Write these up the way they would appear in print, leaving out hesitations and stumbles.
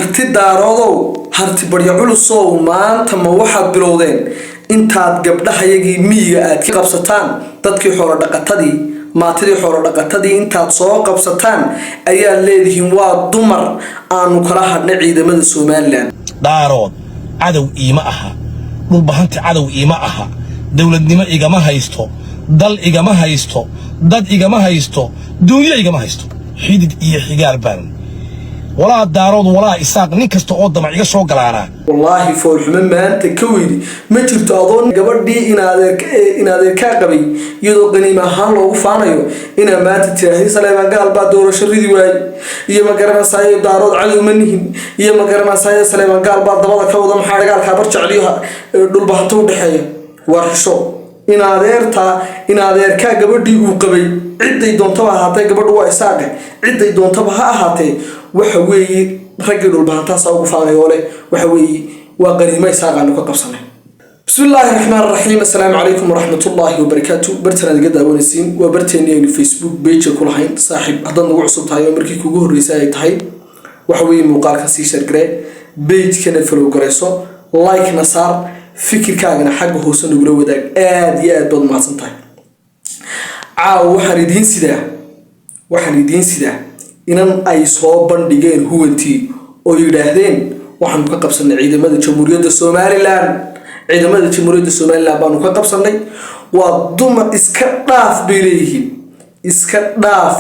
harti daaroodow harti barya culusow maanta ma waxaad bilowdeen intaad gabdhahayagii miyiga aad ka qabsataan dadkii xoolo dhaqatadii maatidii xoolo dhaqatadii intaad soo qabsataan ayaa leedihiin waa dumar aanu kala hadhnay ciidamada Soomaaliland daarood cadow iima aha dhulbahanti cadow iima aha dawladnimo igama haysto dal igama haysto dad igama haysto dunya igama haysto xidid iyo xigaar baan ولا دارود ولا إساق نكست قدام عيق شو قلانا والله فوق ما أنت كويدي ما جبت أظن قبردي إن هذا كعبي يدو قنيمة حامل وفانيو إن ما تتراهي سلام قال بعد دور شريدي واي يما قرنا سايب دارود على منهم يما قرنا سايب سلام قال بعد ضبط كوضم حارق على كبرش عليها دول بحطوا بحية ورشوا إن هذا كعبردي وقبي عدي دون تبع هاتي قبرد وإساق عدي دون تبع هاتي وحوي رجل البهانتاس أو فاغيوله وحوي وقريمة ساقان وكقصنا. بسم الله الرحمن الرحيم. السلام عليكم ورحمة الله وبركاته. برتنا الجدة ونسين وبرتني الفيسبوك بيج كل حين صاحب هذا النوع صوت هاي أمريكي كوجو رسالة هاي وحوي مقال كسيشر جري بيج كنا فلو جريسو لايك نصار فكر كأنا حقه هو سنقول وداك آد بعد ما صنطاي وحريدين سدا إنن أي صوبان ديجين هو أنتي أو يدهدين وحن كقبسنا عيدمة الجمهورية الصوماليلاند عيدمة الجمهورية الصوماليلاند بانو كقبسنا وضم إسكتاف بليه إسكتاف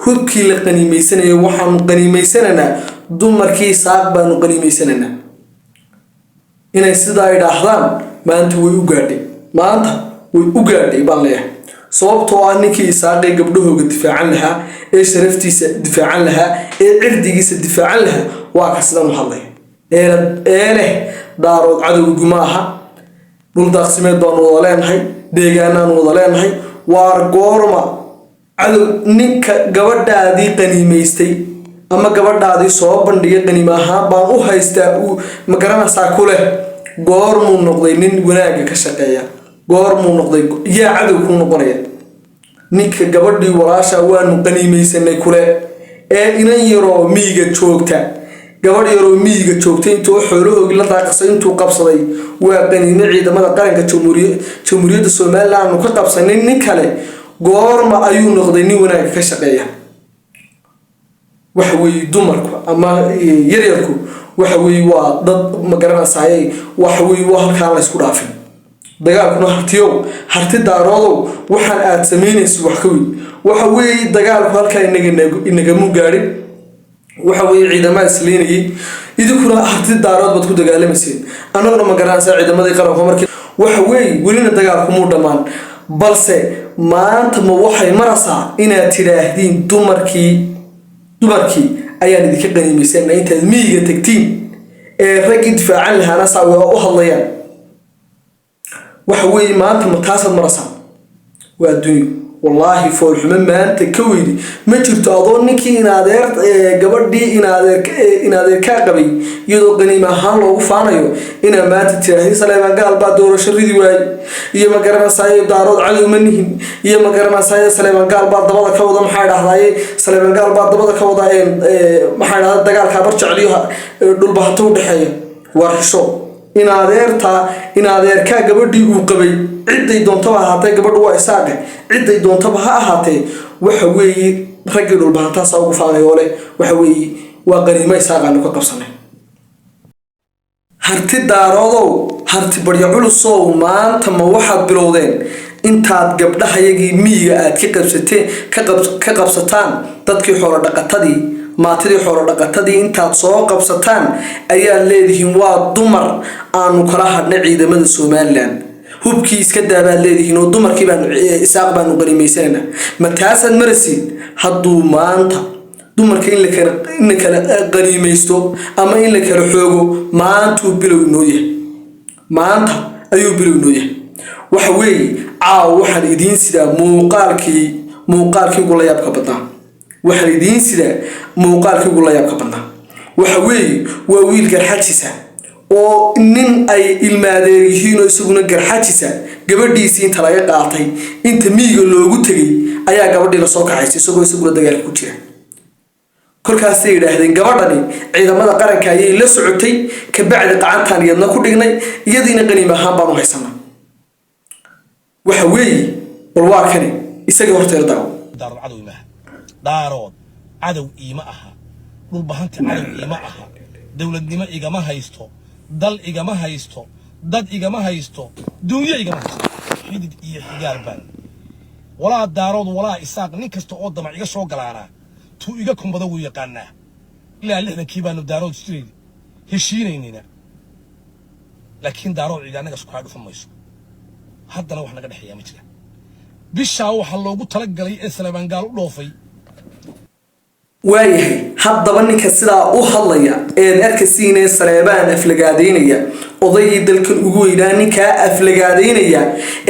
هكي لقني ميسنة وحن قني ميسننا ضمر كي صعب بانو قني ميسننا إن السدايد أحلام ما أنت ويوجدي بالله sababtoo ah ninkii isaaqay gabdhuhu difaacan lahaa ee sharaftiisa difaacan lahaa ee cirdigiisa difaacan lahaa waa ka sidan u hadlay leh daarood cadowgu ma aha dhul daaqsimeed baan wada leenahay deegaanaan wada leenahay waar goorma cadow ninka gabadhaadii qaniimaystay ama gabadhaadii soo bandhigay qaniima ahaan baan u haystaa ma garanaysaa ku leh goormuu noqday nin wanaaga ka shaqeeya goormuu noqday yaa cadow ku noqonaya ninka gabadhii walaasha waanu qaniimaysanay kule ee inan yaroo miyiga joogta gabadh yaroo miyiga joogtay intuu xoolahoogii la daaqasay intuu qabsaday waa qaniime ciidamada qaranka jamhuuriyadda Soomaaliland ka qabsanay nin kale goorma ayuu noqday nin wanaag ka shaqeeya waxa weey dumarku ama yaryarku waxa weey waa dad ma garanaysaay waxa weey waa halkaan la isku dhaafin dagaalkuna harti daaroodow waxaan aad sameynayso wax ka weyn waxa weey dagaalku halka inaga mu gaarin waxa weey ciidamada isleeyay idinkuna harti daarood bad ku dagaalamayeen anaguna ma garanaysaa ciidamadii qaranka markii waxa weey welina dagaalku mu dhamaan balse maanta ma waxay marasaa inaad tiraahdeen dumarkii ayaan idinka qaniimaysan intaad miyiga tagtiin ee rag difaacan lahaana saawa u hadlayaan وحوي ما أنت متحسن مرسا والدنيا والله فوق ما أنت كويدي ما جبت أظنك إن هذا قبردي إن هذا كعبي يدقني ما حامل وفانيو إن ما تتراهي سلام قال بعد دور شريدي واي يما قرنا سايب دارود على منهم يما قرنا سايب سلام قال بعد ضبط كوضم حاجة هاي سلام قال بعد ضبط كوضم محل هذا دجال كبرش عليها دول بحطوا بحية ورشوا إن هذا كعبردي وقبي عدي دون تبع هاتي قبرد وإساق عدي دون تبع هاتي وحوي رجل البهانتاس أو فاغيوله وحوي وقريمة إساقان وكقصنا harti daaroodow harti barya culusow maanta ma waxaad bilowdeen intaad gabdhahayagii miyiga aad ka qabsataan dadkii xoolo dhaqatadii maatidii xoolo dhaqatadii intaad soo qabsataan ayaa leedihiin waa dumar aanu kala hadhnay ciidamada Soomaaliland hubkii iska daabaad leedihiin oo dumarkii baan isaaq baan qaniimaysanayna ma taasan marasiin hadduu maanta dumarka in la kala qaniimaysto ama in la kala xoogo maanta ayuu bilownooyahay waxa weey waxaan idiin sidaa muuqaalkii ugu la yaabka badnaa waxaan idiin sidaa muuqaalkii ugu la yaabka badnaa waxa weey waa wiil garxajisa oo nin ay ilmaadeer yihiin oo isaguna garxajisa gabadhiisii inta laga qaatay inta miyiga loogu tagay ayaa gabadhii la soo kaxaysay isaguna dagaal ku jira kolkaasay yidhaahdeen gabadhani ciidamada qaranka ayay la socotay ka bacdi qacantaan iyadna ku dhignay iyadiina qaniima ahaan baan u haysanaa waxa weeye bal waa kani isaga horteer daawo daarood cadow imaha daarood cadow iima aha dhulbahanta cadow iima aha dowladnimo igama haysto dal igama haysto dad igama haysto dunya igama haysto xidid iyo xigaar baan walaa daarood walaa isaaq nin kasta oo damac iga soo galaana tu iga kumbada wuu yaqaanaa ilaa 60kii baanu daarood istirayay heshiinaynina laakiin daarood cid anaga isku dhufan mayso haddana wax naga dhaxeeya ma jira bishaa waxa loogu talagalay ee Salebaan gaal u dhoofay waayahay haddaba ninka sidaa u hadlaya ee arkaysiinay Salebaan aflagaadeynaya odaygii dalkan ugu weynaa ninka aflagaadeynaya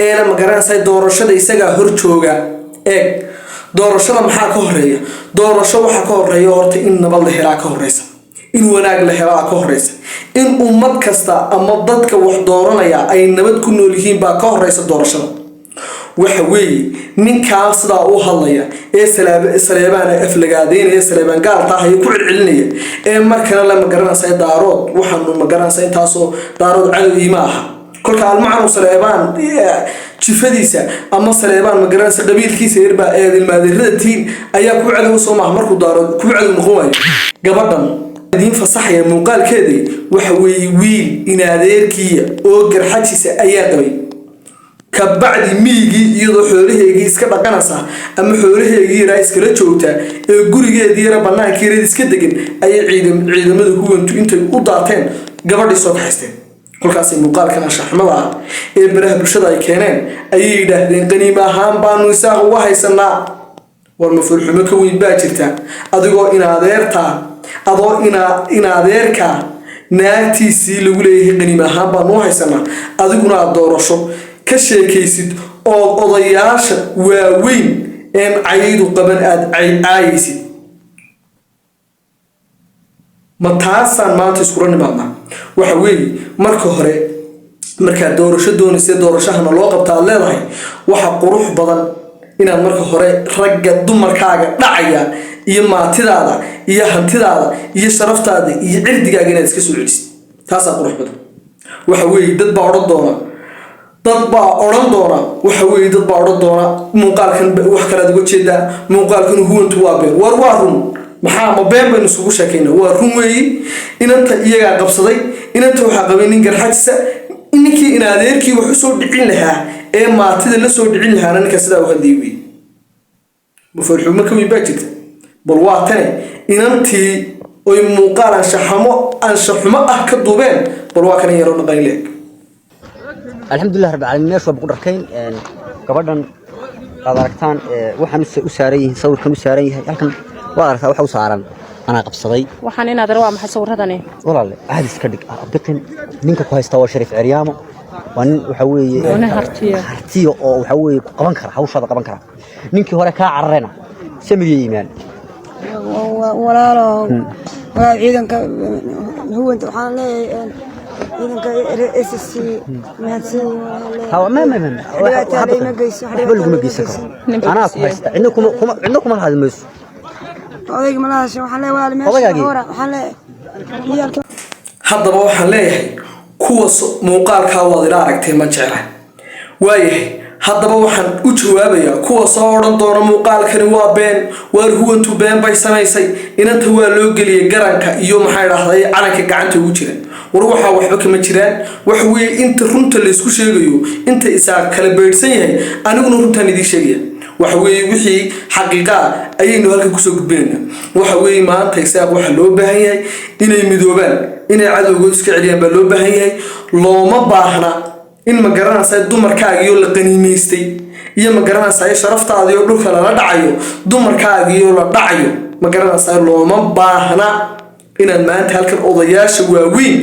ee la magaranaysa doorashada isaga hor jooga doorashada maxaa ka horeeya doorasho waxa ka horeeya horta in nabad la helaa ka horeysa in wanaag la helaa ka horeysa in ummad kasta ama dadka wax dooranaya ay nabad ku nool yihiin baa ka horeysa doorashada waxa weeye ninka sidaa u hadlaya ee Salebaan aflagaadeynaya Salebaan gaal tahay ku celcelinaya ee markana la magaranaysa daarood waxaanu magaranaysa intaasoo daarood cadow iima aha kolka almacnu Salebaan jifadiisa ama Salebaan magaranaysa qabiilkiisa yarba ee ilmaadiradatiin ayaa ku cadow soo maaha markuu daarood ku cadow noqon waayo gabadhan idin fasaxaya muuqaalkeedii waxa weeye wiil in adeerkii oo garxajiisa ayaa qabay ka bacdi miigi iyadoo xoolaheegii iska dhaqanaysa ama xoolaheegii raayis kala joogta ee gurigeedii yara banaankeedii iska degan ayay ciidamada huwantu intay u daateen gabadhii soo kaxaysteen kolkaas muuqaalkan shaxmada ee baraha bulshada ay keeneen ayay yidhaahdeen qaniima ahaan baanu isaaq uga haysanaa war mafruuxuma ka weyn baa jirta adigoo in adeerka naagtiisii lagu leeyahay qaniima ahaan baanu u haysanaa adiguna doorasho ka sheekaysid oo odayaasha waaweyn een caydu qaban aad caayaysid ma taasaan maanta isku ranimaadna waxa weeye marka hore marka doorasho doonaysa doorashahana loo qabtaa leedahay waxa qurux badan inaad marka hore ragga dumarkaaga dhacaya iyo maatidaada iyo hantidaada iyo sharaftaada iyo cirdigaaga inaad iska soo celisid taasa qurux badan waxa weeye dad baa oran doona waxa weeye dad baa oran doona muuqaalkan wax kala uga jeeda muuqaalkan huwantu waa been war waa run maxaa ma been baynu isugu sheekaynaa waa run weeye inanta iyaga qabsaday inanta waxa qabay nin garxajisa ninkii in adeerkii wax soo dhicin lahaa ee maatida la soo dhicin lahaa ninka sidaa u hadlay weeye mafruuxuma ka weyn baa jirta bal waa tane inantii oy muuqaal anshaxumo ah ka duubeen bal waa kana yaro naqay leeg alxamdulilah rabbil caalamiin meesha waa dhaqayn gabadhan qaad aragtaan waxaan u saaran yihiin sawirkan u saaran yahay halkan waa aragtaa waxa u saaran ana qabsaday waxaan inaad waa maxay sawirradani walaal aadis ka dhig biqin ninka ku haysta waa Shariif Ciryaamo waa nin waxa weeye hartiyo oo waxa weeye qaban kara hawshada qaban kara ninkii hore ka cararena samiyay iimaan walaalo ciidanka huwanta waxaan leeyahay ciidanka SSC mahadsan hawa ma geysan ana ku haysta عندكم هذا المس odayga malaasha waxaan leeyahay walaal meesha hore waxaan leeyahay haddaba waxaan leeyahay kuwa muuqaalka wada ila aragtay ma jecla waayahay haddaba waxaan u jawaabayaa kuwa soo oran doona muuqaalkani waa been waar huwantu been bay samaysay inanta waa loo geliyay garanka iyo maxay raahday calanka gacanta ugu jira war waxa waxba kama jiraan wax weey inta runta la isku sheegayo inta isaaq kala beersan yahay aniguna runtaan idin sheegaya waxa weey wixii xaqiiqa ayaynu halka ku soo gudbinaynaa waxa weey maanta isaaq waxa loo baahan yahay inay midoobaan inay cadowga iska celiyaan baa loo baahan yahay looma baahna in ma garanaysa dumarkaaga iyo la qaniimeystay iyo ma garanaysa sharaftaada iyo dhulka la dhacayo dumarkaaga iyo la dhacayo ma garanaysa looma baahna inaad maanta halkan odayaasha waaweyn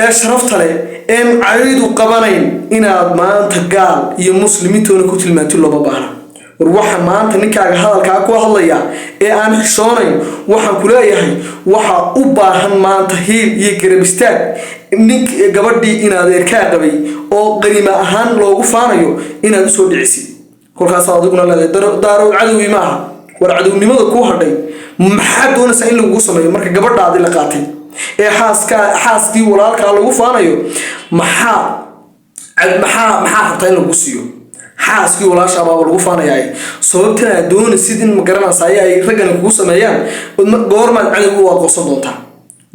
ee sharafta leh ee caydu qabanayn inaad maanta gaal iyo muslimiintoona ku tilmaanto looba baahna war waxa maanta ninkaaga hadalka ku hadlaya ee aan xishoonayn waxaan ku leeyahay waxa u baahan maanta hiil iyo garab istaag nink gabadhii in adeerkaa qabay oo qaniima ahaan loogu faanayo inaad soo dhicisid kolkaas adiguna leedahay daaro cadowi maaha war cadownimada ku hadhay maxaa doonaysaa in lagu sameeyo marka gabadhaadi la qaatay ee xaaskii walaalkaa lagu faanayo maxaa rabtaa in lagu siiyo xaaskii walaasha baa lagu faanayaa sababtana doonaysid in ma garanaysaa ay raggan kugu sameeyaan goorma cadow u aqoonsan doontaa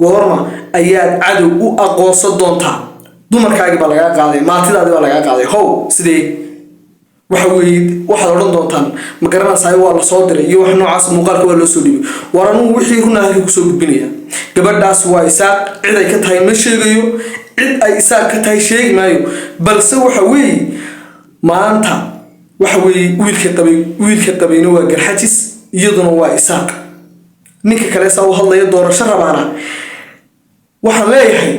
goorma ayaad cadow u aqoonsan doontaa dumarkaagii baa lagaa qaaday maatidaadii baa lagaa qaaday how sidee waxa weeye waxaad odhan doontaan ma garanaysaa waa la soo diray iyo wax noocaas muuqaalka waa loo soo dhibay war anugu wixii runaahay ku soo gudbinaya gabadhaas waa isaaq cid ay ka tahay ma sheegayo cid ay isaaq ka tahay sheegi maayo balse waxa weeye maanta waxa weeye wiilka qabayna waa garxajis iyaduna waa isaaq ninka kale saa u hadlaya doorasho rabaana waxaan leeyahay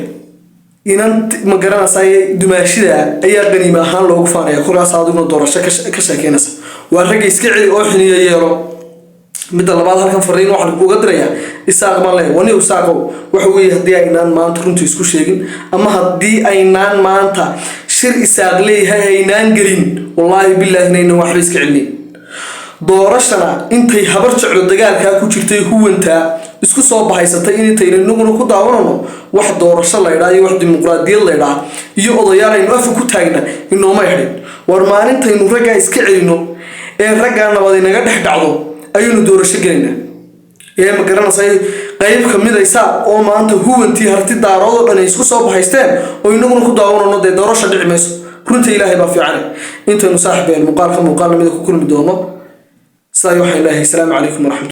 inan ma garanaysaa dumaashida ayaa qaniima ahaan loogu faanaya kulaas adiguna doorasho ka sheekeynaysa waa ragga iska celi oo xiniyo yeelo midda labaad halkan fariin waxaan uga dirayaa isaaq ma leh wani isaaqo waxa weeye haddii aynaan maanta runtii isku sheegin ama haddii aynaan maanta shir isaaq leeyahay aynaan gelin wallaahi billaahi inaynan waxba iska celin doorashana intay habar jeclo dagaalkaa ku jirtay huwantaa isku soo bahaysatay intayna inaguna ku daawanano wax doorasho laydhaa iyo wax dimuqraadiyad laydhaa iyo odayaal aynu afa ku taagna inooma xidhin war maalintaynu raggaa iska celino ee raggaa nabad inaga dhex dhacdo ayaynu doorasho gelaynaa ee ma garanaysaa qayb ka mid aysa oo maanta huwantii harti daarood oo dhan isku soo bahaysteen oo inaguna ku daawanano dee doorasho dhici mayso runtii ilaahay baa fiican intaynu saaxiibeen muuqaalka mid ku kulmi doono saa waxaan ilaahay salaamu calaykum waraxmatullahi